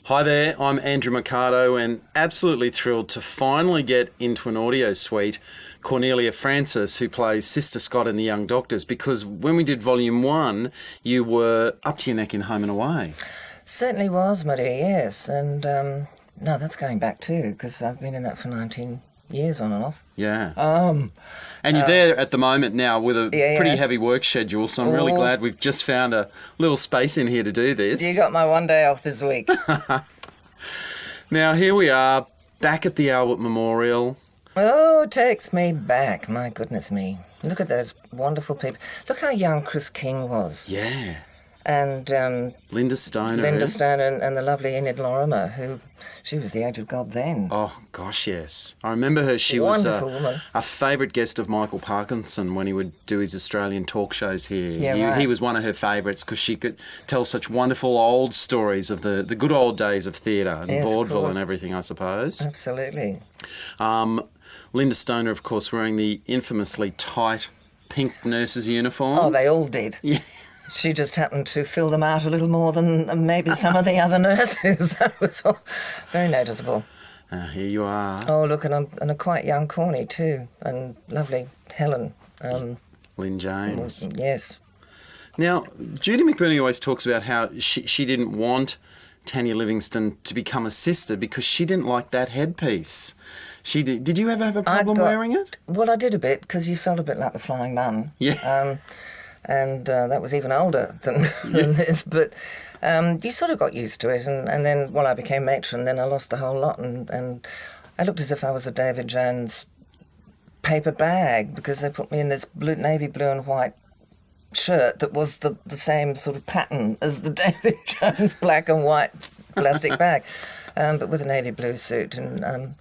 Hi there, I'm Andrew Mercado and absolutely thrilled to finally get into an audio suite Cornelia Frances, who plays Sister Scott in The Young Doctors, because when we did Volume 1, you were up to your neck in Home and Away. Certainly was, my dear, yes. And, no, that's going back too, because I've been in that for 19 years on and off. Yeah. And you're there at the moment now with a pretty heavy work schedule, so I'm really glad we've just found a little space in here to do this. You got my one day off this week. Now, here we are, back at the Albert Memorial. Oh, it takes me back, my goodness me. Look at those wonderful people. Look how young Chris King was. Yeah. And Linda Stoner. Linda Stoner and the lovely Enid Lorimer, who, she was the age of God then. Oh, gosh, yes. I remember her. She Wonderful was woman. a favourite guest of Michael Parkinson when he would do his Australian talk shows here. Yeah, right. He was one of her favourites because she could tell such wonderful old stories of the good old days of theatre and vaudeville and everything, I suppose. Absolutely. Linda Stoner, of course, wearing the infamously tight pink nurse's uniform. Oh, they all did. Yeah. She just happened to fill them out a little more than maybe some of the other nurses. That was all very noticeable. Here you are. Oh, look, and a quite young Corny too, and lovely Helen. Lynn James. Yes. Now, Judy McBurney always talks about how she didn't want Tanya Livingston to become a sister because she didn't like that headpiece. Did you ever have a problem wearing it? Well, I did a bit, because you felt a bit like the Flying Nun. Yeah. And that was even older than this, but you sort of got used to it, and then, I became matron, then I lost a whole lot, and I looked as if I was a David Jones paper bag, because they put me in this navy blue and white shirt that was the same sort of pattern as the David Jones black and white plastic bag, but with a navy blue suit, and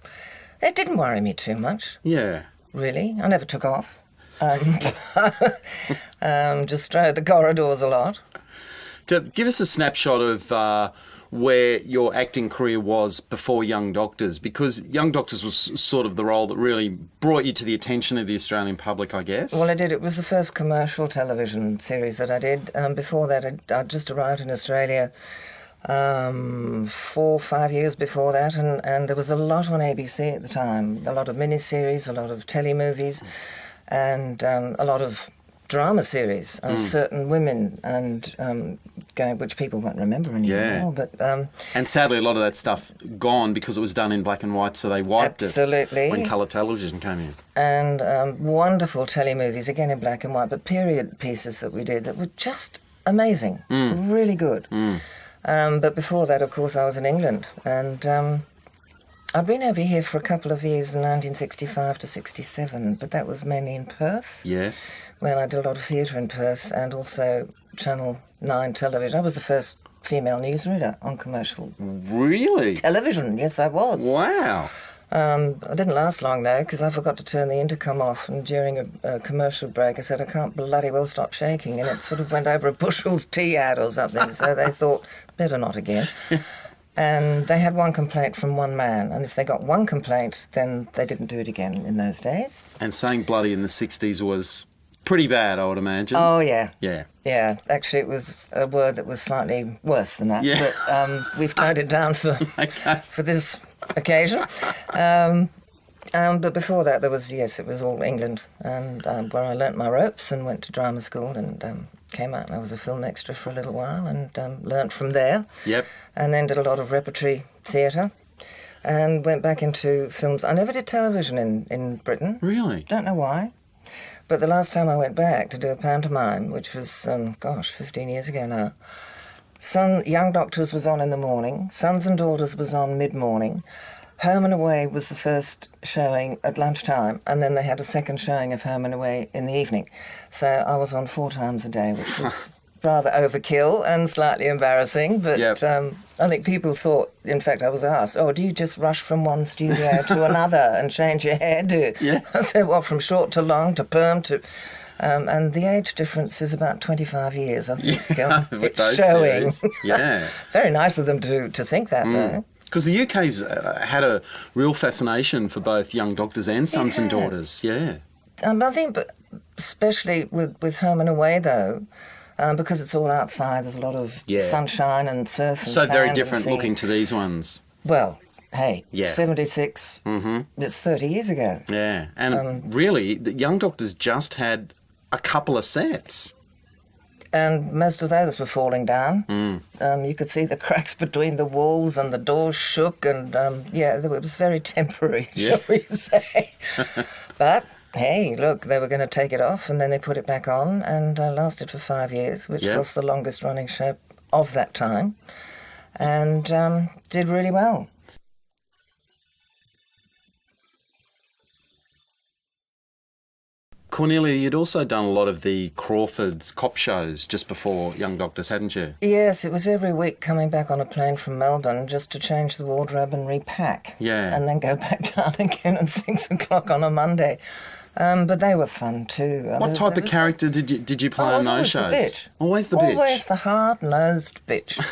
it didn't worry me too much. Yeah. Really, I never took off. Just strode the corridors a lot. Give us a snapshot of where your acting career was before Young Doctors, because Young Doctors was sort of the role that really brought you to the attention of the Australian public, I guess. Well, I did. It was the first commercial television series that I did. Before that, I'd just arrived in Australia 4 or 5 years before that, and there was a lot on ABC at the time, a lot of miniseries, a lot of telemovies, and a lot of drama series on certain women, and which people won't remember anymore. Yeah. But and sadly, a lot of that stuff gone because it was done in black and white, so they wiped it when colour television came in. And wonderful telemovies, again in black and white, but period pieces that we did that were just amazing, really good. But before that, of course, I was in England, and I'd been over here for a couple of years in 1965 to 67, but that was mainly in Perth. Yes. When I did a lot of theatre in Perth, and also Channel 9 television. I was the first female newsreader on commercial television. Yes, I was. Wow. I didn't last long, though, because I forgot to turn the intercom off, and during a commercial break I said, I can't bloody well stop shaking, and it sort of went over a Bushell's tea ad or something, so they thought, better not again. And they had one complaint from one man, and if they got one complaint, then they didn't do it again in those days. And saying bloody in the 60s was pretty bad, I would imagine. Oh, yeah. Yeah. Yeah, actually it was a word that was slightly worse than that, Yeah. but we've toned it down for this occasion. But before that, it was all England, and where I learnt my ropes and went to drama school, and came out and I was a film extra for a little while, and learnt from there. Yep. And then did a lot of repertory theatre, and went back into films. I never did television in Britain. Really? Don't know why. But the last time I went back to do a pantomime, which was, 15 years ago now, Young Doctors was on in the morning, Sons and Daughters was on mid-morning, Home and Away was the first showing at lunchtime, and then they had a second showing of Home and Away in the evening. So I was on 4 times a day, which was rather overkill and slightly embarrassing, but I think people thought, in fact I was asked, do you just rush from one studio to another and change your hairdo? Yeah. I said, well, from short to long to perm to... and the age difference is about 25 years, I think. It's showing. Yeah. Very nice of them to think that, though. Because the UK's had a real fascination for both Young Doctors and Sons and Daughters, yeah. I think, but especially with Home and Away, though, because it's all outside. There's a lot of Yeah. sunshine and surf and So sand very and different sea. looking to these ones. Well, hey, Yeah. 76, that's 30 years ago. Yeah. And really, the Young Doctors just had a couple of sets. And most of those were falling down. You could see the cracks between the walls and the doors shook. And, it was very temporary, Yeah. shall we say. But, hey, look, they were going to take it off and then they put it back on and lasted for 5 years, which Yeah. was the longest running show of that time. And did really well. Cornelia, you'd also done a lot of the Crawford's cop shows just before Young Doctors, hadn't you? Yes, it was every week coming back on a plane from Melbourne just to change the wardrobe and repack. Yeah. And then go back down again at 6 o'clock on a Monday. But they were fun too. What type of character did you play I on was those always shows? the bitch. Always the bitch. Always the hard-nosed bitch,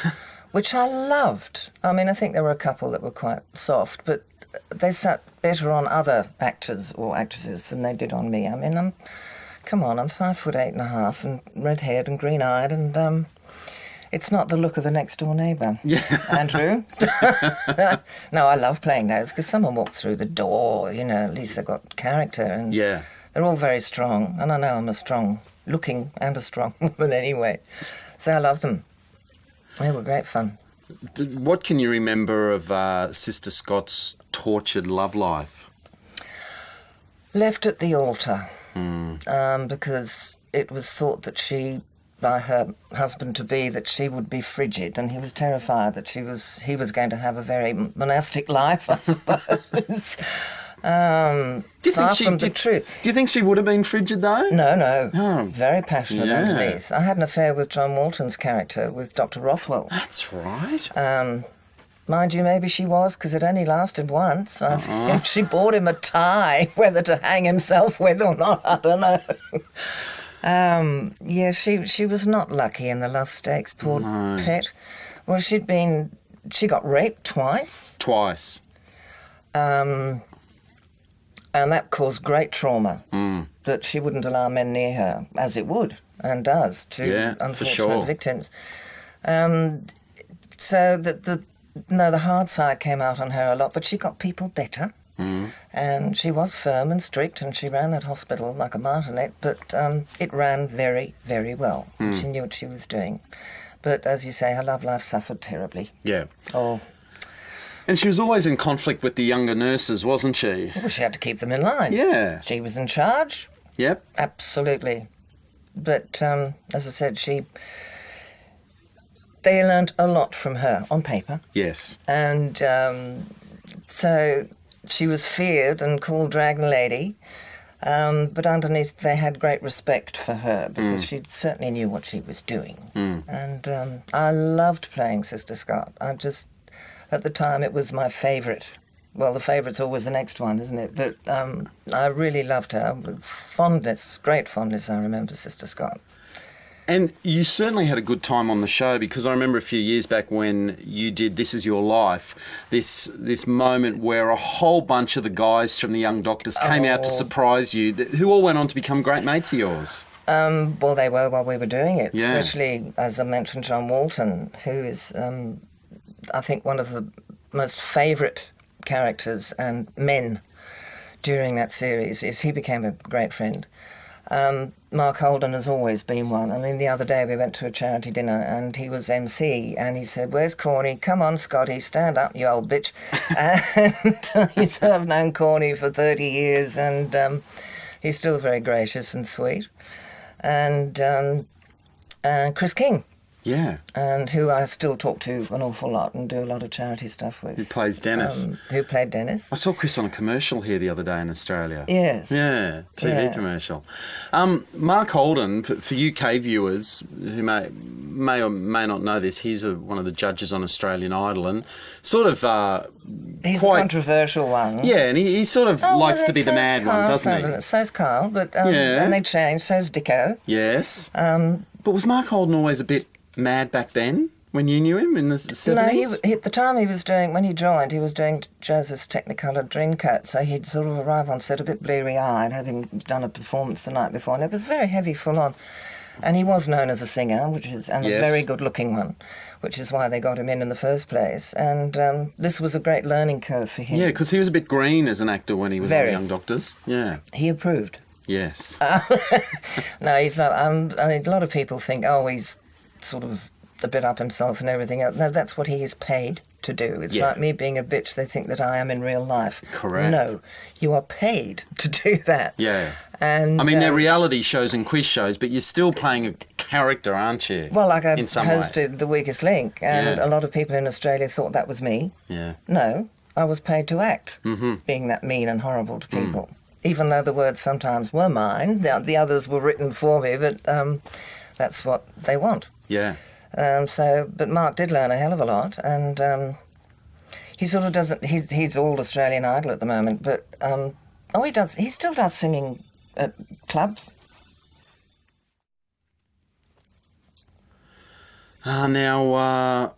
which I loved. I mean, I think there were a couple that were quite soft, but they sat better on other actors or actresses than they did on me. I mean, I'm 5'8.5" and red-haired and green-eyed, and it's not the look of the next-door neighbour. Yeah. Andrew. No, I love playing those because someone walks through the door, at least they've got character, and Yeah. they're all very strong. And I know I'm a strong-looking and a strong woman anyway, so I love them. They were great fun. What can you remember of Sister Scott's tortured love life? Left at the altar because it was thought that by her husband-to-be, that she would be frigid, and he was terrified that he was going to have a very monastic life, I suppose. Far from the truth. Do you think she would have been frigid though? No. Oh, Very passionate yeah. underneath. I had an affair with John Walton's character, with Dr. Rothwell. That's right. Mind you, maybe she was, because it only lasted once. I think she bought him a tie, whether to hang himself with or not, I don't know. She was not lucky in the love stakes, poor pet. Well, she got raped twice. Twice. And that caused great trauma that she wouldn't allow men near her, as it would and does to unfortunate victims. So the hard side came out on her a lot, but she got people better. And she was firm and strict, and she ran that hospital like a martinet, but it ran very, very well. She knew what she was doing. But as you say, her love life suffered terribly. Yeah. Oh. And she was always in conflict with the younger nurses, wasn't she? Well, she had to keep them in line. Yeah. She was in charge. Yep. Absolutely. But as I said, they learnt a lot from her on paper. Yes. And so she was feared and called Dragon Lady. But underneath, they had great respect for her because she certainly knew what she was doing. And I loved playing Sister Scott. At the time, it was my favourite. Well, the favourite's always the next one, isn't it? But I really loved her. Great fondness, I remember Sister Scott. And you certainly had a good time on the show, because I remember a few years back when you did This Is Your Life, this moment where a whole bunch of the guys from the Young Doctors came out to surprise you, who all went on to become great mates of yours. Well, they were while we were doing it, Yeah. especially, as I mentioned, John Walton, who is, I think, one of the most favourite characters and men during that series. He became a great friend. Mark Holden has always been one. I mean, the other day we went to a charity dinner and he was MC and he said, "Where's Corny? Come on, Scotty, stand up, you old bitch." And he said, "I've known Corny for 30 years and he's still very gracious and sweet." And Chris King. Yeah. And who I still talk to an awful lot and do a lot of charity stuff with. Who plays Dennis. Who played Dennis. I saw Chris on a commercial here the other day in Australia. Yes. Yeah, TV commercial. Mark Holden, for UK viewers who may or may not know this, he's one of the judges on Australian Idol and sort of he's quite, the controversial one. Yeah, and he sort of likes to be the mad Carl one, doesn't he? So's Carl, but and they changed. So's Dicko. Yes. But was Mark Holden always a bit mad back then when you knew him in the 70s? No, at the time when he joined, he was doing Joseph's Technicolor Dreamcoat, so he'd sort of arrive on set a bit bleary-eyed, having done a performance the night before, and it was very heavy, full-on. And he was known as a singer, and Yes. a very good-looking one, which is why they got him in the first place. And this was a great learning curve for him. Yeah, because he was a bit green as an actor when he was on Very. Young Doctors. Yeah. He approved. Yes. No, he's not. I mean, a lot of people think, oh, he's sort of a bit up himself and everything else. No, that's what he is paid to do. It's Yeah. like me being a bitch they think that I am in real life. Correct. No, you are paid to do that. Yeah. And I mean, they're reality shows and quiz shows, but you're still playing a character, aren't you? well, like I in some way. hosted The Weakest Link, and Yeah. a lot of people in Australia thought that was me. Yeah. No, I was paid to act, Mm-hmm. being that mean and horrible Mm. to people. Even though the words sometimes were mine, the others were written for me, but that's what they want. Yeah. But Mark did learn a hell of a lot, and he sort of doesn't. He's all Australian Idol at the moment, but he does. He still does singing at clubs. Now,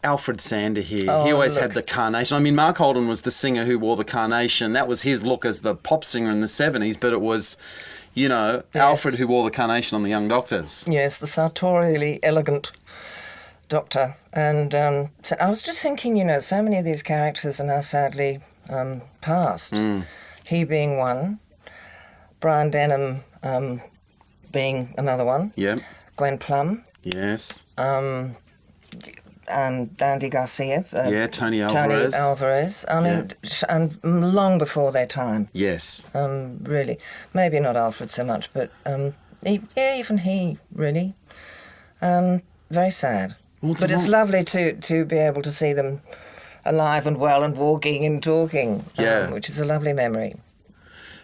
Alfred Sander here. Oh, he always look. had the carnation. I mean, Mark Holden was the singer who wore the carnation. That was his look as the pop singer in the 70s, but it was, Alfred who wore the carnation on the Young Doctors. Yes, the sartorially elegant doctor. And so I was just thinking, so many of these characters are now sadly past. He being one, Brian Denham being another one, Yeah. Gwen Plum, Yes. and Dandy Garcia. Tony Alvarez. Tony Alvarez. I mean, and long before their time, Yes. really. Maybe not Alfred so much, but even he, really. Very sad. Well, But it's lovely to be able to see them alive and well and walking and talking, Yeah. which is a lovely memory.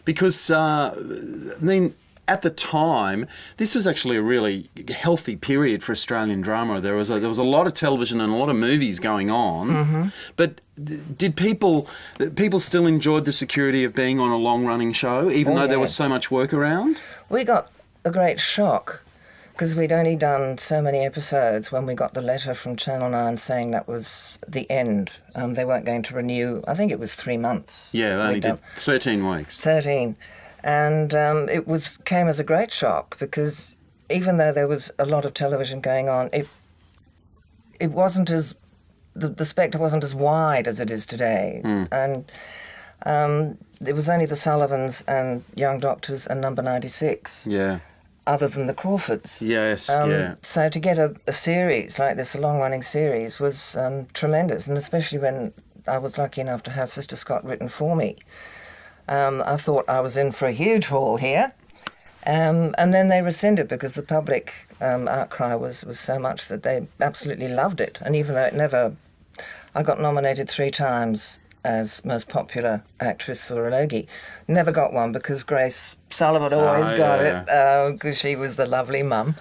Because, at the time, this was actually a really healthy period for Australian drama. There was a lot of television and a lot of movies going on. Mm-hmm. But did people still enjoyed the security of being on a long-running show, even though there was so much work around? We got a great shock because we'd only done so many episodes when we got the letter from Channel 9 saying that was the end. They weren't going to renew. I think it was 3 months. Yeah, they only did 13 weeks. 13. And it came as a great shock because even though there was a lot of television going on, it wasn't as... The spectre wasn't as wide as it is today. And it was only the Sullivans and Young Doctors and Number 96, Yeah. other than the Crawfords. Yes, yeah. So to get a series like this, a long-running series, was tremendous, and especially when I was lucky enough to have Sister Scott written for me. I thought I was in for a huge haul here. And then they rescinded because the public outcry was so much that they absolutely loved it. And even though I got nominated 3 times as most popular actress for Ologi. Never got one because Grace Sullivan always got it because she was the lovely mum.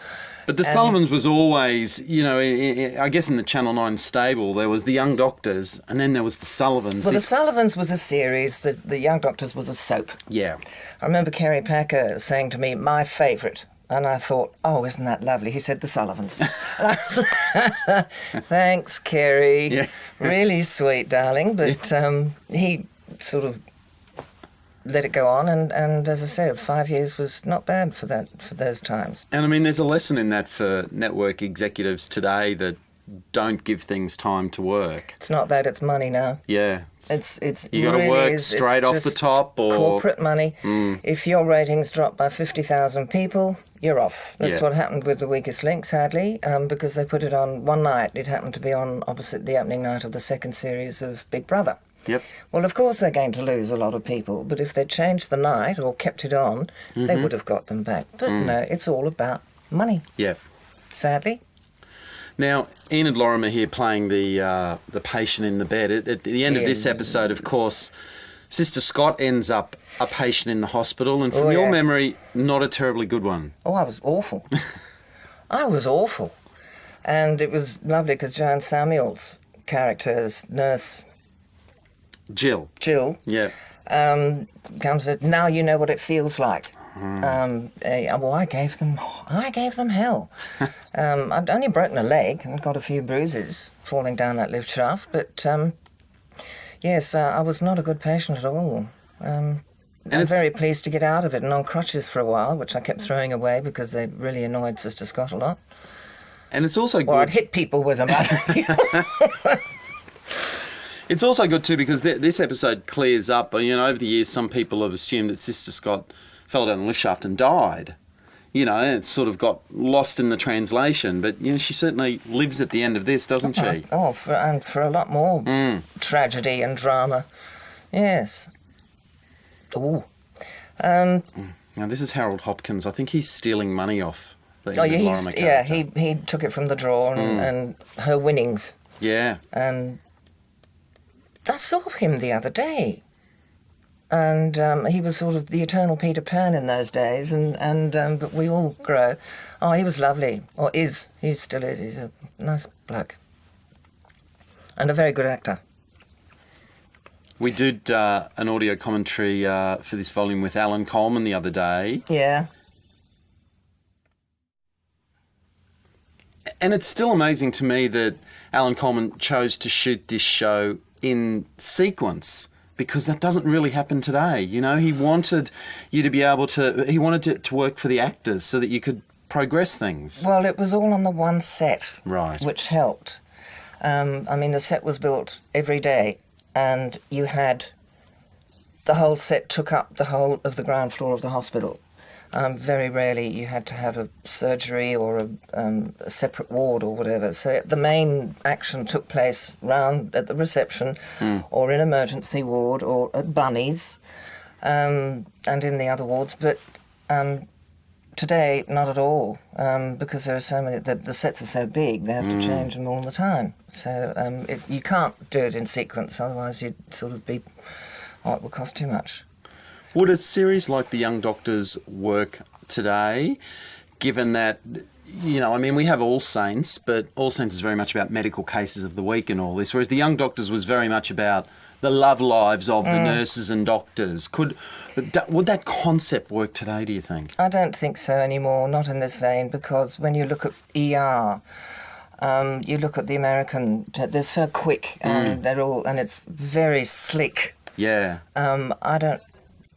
But the Sullivans was always, I guess in the Channel 9 stable, there was the Young Doctors and then there was the Sullivans. Well, the Sullivans was a series, the Young Doctors was a soap. Yeah. I remember Kerry Packer saying to me, my favourite. And I thought, oh, isn't that lovely? He said the Sullivans. Thanks, Kerry. Yeah. Really sweet, darling. But he sort of let it go on. And as I said, 5 years was not bad for those times. And I mean, there's a lesson in that for network executives today that don't give things time to work. It's not that, it's money now. Yeah. It's You got to really work is. straight It's off the just top or... corporate money. If your ratings drop by 50,000 people, you're off. That's what happened with The Weakest Link, sadly, because they put it on one night. It happened to be on opposite the opening night of the second series of Big Brother. Yep. Well, of course they're going to lose a lot of people, but if they'd changed the night or kept it on, they would have got them back. But no, it's all about money, Yeah. sadly. Now, Enid Lorimer here playing the patient in the bed. At the end of this episode, of course, Sister Scott ends up a patient in the hospital, and from your memory, not a terribly good one. Oh, I was awful. I was awful. And it was lovely because Joanne Samuel's character's nurse, Jill. Yeah. comes and now you know what it feels like. Well, I gave them hell. I'd only broken a leg and got a few bruises falling down that lift shaft, but yes, I was not a good patient at all. And I'm it's- very pleased to get out of it and on crutches for a while, which I kept throwing away because they really annoyed Sister Scott a lot. And it's also Or I'd good. hit people with them. It's also good too because this episode clears up. Over the years, some people have assumed that Sister Scott fell down the lift shaft and died. And it sort of got lost in the translation. But she certainly lives at the end of this, doesn't she? Oh, for a lot more tragedy and drama. Yes. Ooh. Now this is Harold Hopkins. I think he's stealing money off. Oh, yeah, he took it from the drawer and her winnings. Yeah. And I saw him the other day. And he was sort of the eternal Peter Pan in those days, but we all grow. Oh, he was lovely, or is. He still is. He's a nice bloke. And a very good actor. We did an audio commentary for this volume with Alan Coleman the other day. Yeah. And it's still amazing to me that Alan Coleman chose to shoot this show in sequence, because that doesn't really happen today. He wanted you to be able to... He wanted it to work for the actors so that you could progress things. Well, it was all on the one set. Right. Which helped. The set was built every day, and you had... The whole set took up the whole of the ground floor of the hospital. Very rarely you had to have a surgery or a separate ward or whatever. So the main action took place round at the reception or in emergency ward or at Bunnies and in the other wards. But today, not at all, because there are so many... The sets are so big, they have to change them all the time. So you can't do it in sequence, otherwise you'd sort of be... Oh, it would cost too much. Would a series like The Young Doctors work today, given that, we have All Saints, but All Saints is very much about medical cases of the week and all this, whereas The Young Doctors was very much about the love lives of the nurses and doctors. Would that concept work today, do you think? I don't think so anymore, not in this vein, because when you look at ER... you look at the American... They're so quick, and and it's very slick. Yeah. I don't...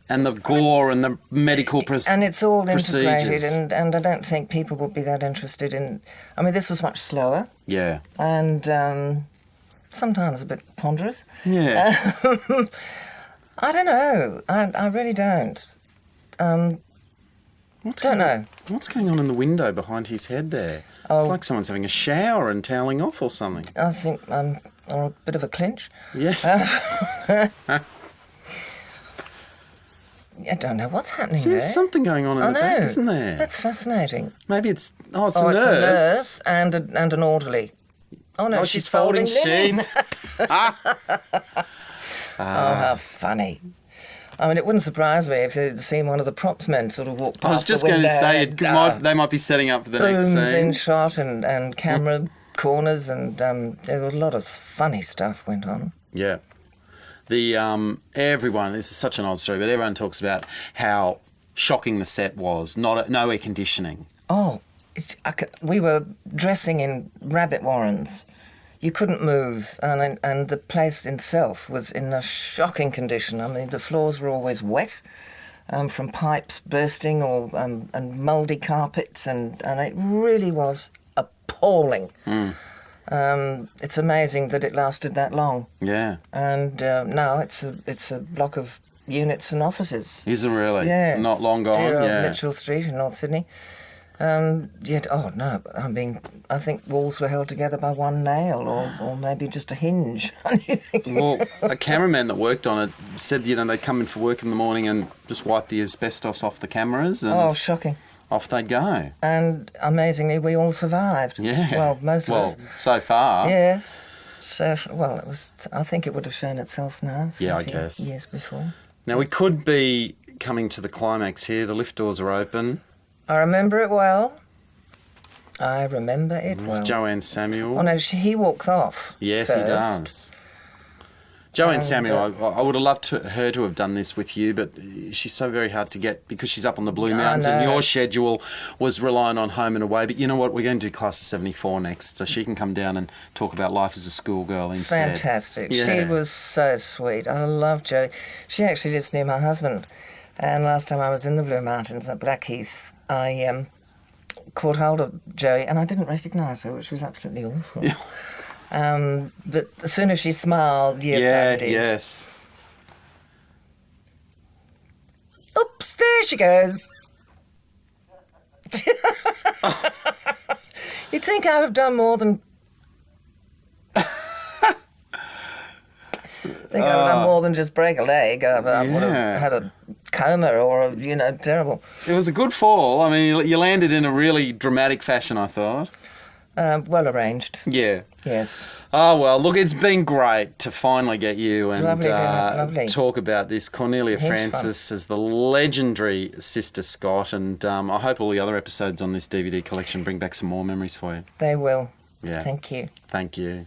And the gore and the medical procedures. And it's all integrated, and I don't think people would be that interested in... this was much slower. Yeah. And sometimes a bit ponderous. Yeah. I don't know. I really don't. What's going on in the window behind his head there? Oh. It's like someone's having a shower and toweling off or something. I think or a bit of a clinch. Yeah. I don't know what's happening There's there. something going on in the back, isn't there? That's fascinating. Maybe it's... it's It's a a nurse. nurse and an orderly. Oh, no, She's folding linen. sheets. Oh, how funny. It wouldn't surprise me if you'd seen one of the props men sort of walk past I was just the going window to say, they might be setting up for the next booms scene. in shot and camera corners, and there was a lot of funny stuff went on. Yeah. Everyone, this is such an odd story, but everyone talks about how shocking the set was. No air conditioning. Oh, we were dressing in rabbit warrens. You couldn't move, and the place itself was in a shocking condition. The floors were always wet from pipes bursting and mouldy carpets, and it really was appalling. It's amazing that it lasted that long. Yeah. And now it's a block of units and offices. Is it really? Yes. Not long gone. Dear old Yeah. Mitchell Street in North Sydney. I think walls were held together by one nail or maybe just a hinge. Well, a cameraman that worked on it said, they'd come in for work in the morning and just wipe the asbestos off the cameras and Oh, shocking. off they'd go. And amazingly, we all survived. Yeah. Well, most of us. Well, so far. Yes. So, it was. I think it would have shown itself now. Yeah, I 30 guess. Years before. Now, we could be coming to the climax here. The lift doors are open. I remember it well. There's Joanne Samuel. Oh, no, he walks off. Yes, first. he does. Joanne Samuel, I would have loved her to have done this with you, but she's so very hard to get because she's up on the Blue Mountains and your schedule was relying on home and away. But you know what? We're going to do Class of 74 next, so she can come down and talk about life as a schoolgirl instead. Fantastic. Yeah. She was so sweet. I love Jo. She actually lives near my husband. And last time I was in the Blue Mountains at Blackheath, I caught hold of Joey, and I didn't recognise her, which was absolutely awful. Yeah. But as soon as she smiled, yes, I did. Yes. Oops, there she goes. You'd think I'd have done more than... I would have done more than just break a leg. I would have had a coma or, terrible. It was a good fall. I mean, you landed in a really dramatic fashion, I thought. Well arranged. Yeah. Yes. Oh, well, look, it's been great to finally get you and Lovely, lovely. talk about this. Cornelia Heaps Frances as the legendary Sister Scott, and I hope all the other episodes on this DVD collection bring back some more memories for you. They will. Yeah. Thank you. Thank you.